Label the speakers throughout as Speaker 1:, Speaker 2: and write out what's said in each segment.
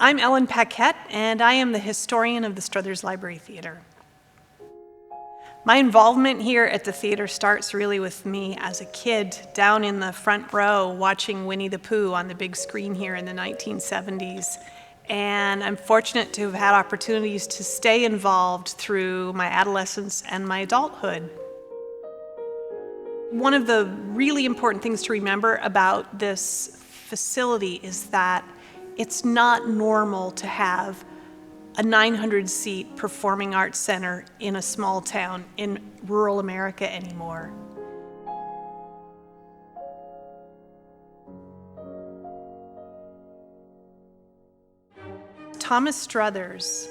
Speaker 1: I'm Ellen Paquette, and I am the historian of the Struthers Library Theater. My involvement here at the theater starts really with me as a kid down in the front row watching Winnie the Pooh on the big screen here in the 1970s. And I'm fortunate to have had opportunities to stay involved through my adolescence and my adulthood. One of the really important things to remember about this facility is that it's not normal to have a 900-seat performing arts center in a small town in rural America anymore. Thomas Struthers,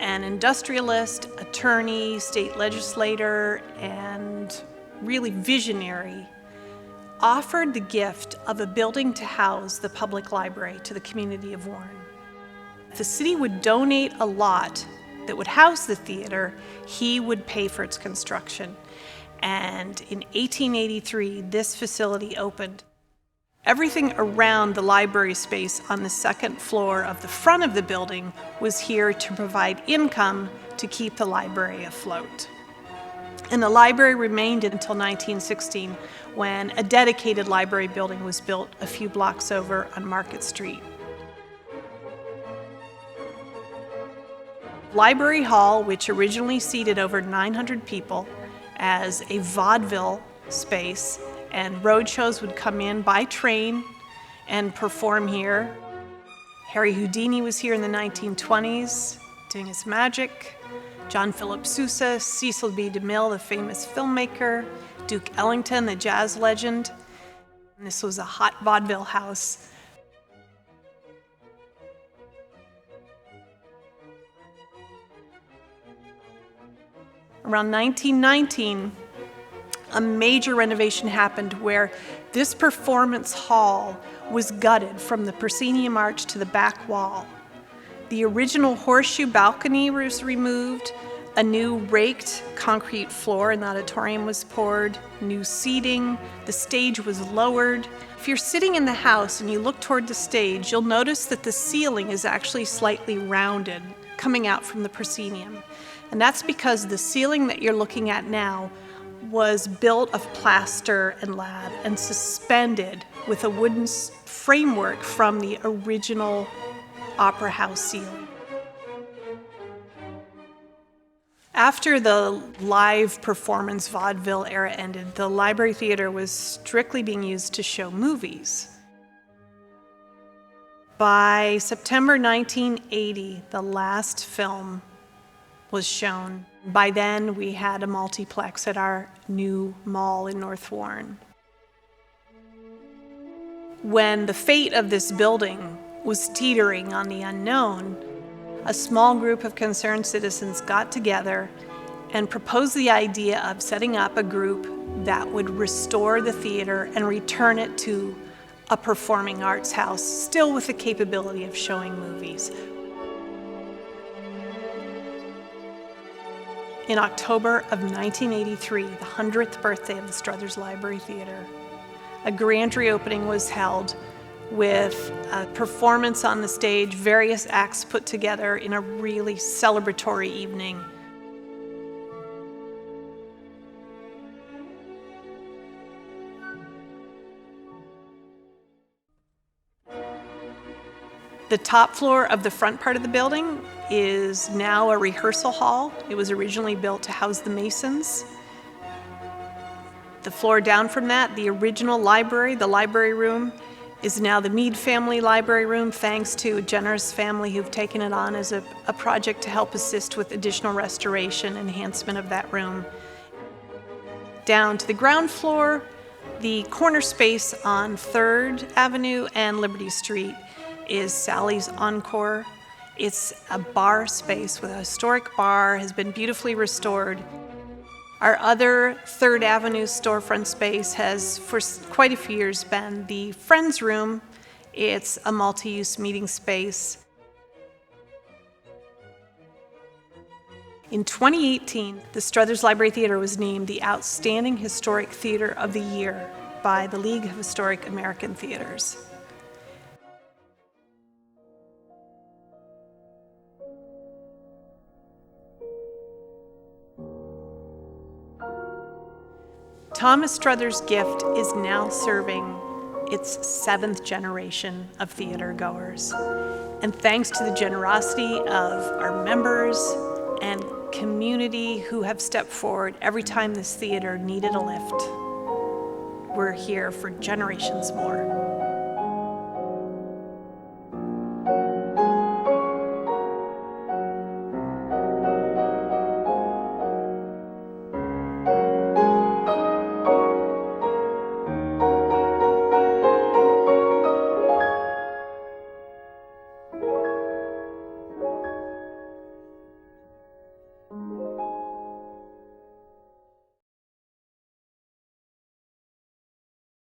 Speaker 1: an industrialist, attorney, state legislator, and really visionary, offered the gift of a building to house the public library to the community of Warren. If the city would donate a lot that would house the theater, he would pay for its construction. And in 1883, this facility opened. Everything around the library space on the second floor of the front of the building was here to provide income to keep the library afloat. And the library remained until 1916, when a dedicated library building was built a few blocks over on Market Street. Library Hall, which originally seated over 900 people as a vaudeville space, and road shows would come in by train and perform here. Harry Houdini was here in the 1920s doing his magic. John Philip Sousa, Cecil B. DeMille, the famous filmmaker, Duke Ellington, the jazz legend. And this was a hot vaudeville house. Around 1919, a major renovation happened where this performance hall was gutted from the proscenium arch to the back wall. The original horseshoe balcony was removed, a new raked concrete floor in the auditorium was poured, new seating, the stage was lowered. If you're sitting in the house and you look toward the stage, you'll notice that the ceiling is actually slightly rounded, coming out from the proscenium. And that's because the ceiling that you're looking at now was built of plaster and lath and suspended with a wooden framework from the original Opera House ceiling. After the live performance vaudeville era ended, the library theater was strictly being used to show movies. By September 1980, the last film was shown. By then, we had a multiplex at our new mall in North Warren. When the fate of this building was teetering on the unknown, a small group of concerned citizens got together and proposed the idea of setting up a group that would restore the theater and return it to a performing arts house, still with the capability of showing movies. In October of 1983, the 100th birthday of the Struthers Library Theater, a grand reopening was held with a performance on the stage, various acts put together in a really celebratory evening. The top floor of the front part of the building is now a rehearsal hall. It was originally built to house the Masons. The floor down from that, the original library, the library room, is now the Meade family library room, thanks to a generous family who've taken it on as a project to help assist with additional restoration, enhancement of that room. Down to the ground floor, the corner space on 3rd Avenue and Liberty Street is Sally's Encore. It's a bar space with a historic bar, has been beautifully restored. Our other 3rd Avenue storefront space has, for quite a few years, been the Friends Room. It's a multi-use meeting space. In 2018, the Struthers Library Theater was named the Outstanding Historic Theater of the Year by the League of Historic American Theaters. Thomas Struthers Gift is now serving its 7th generation of theater goers. And thanks to the generosity of our members and community who have stepped forward every time this theater needed a lift, we're here for generations more.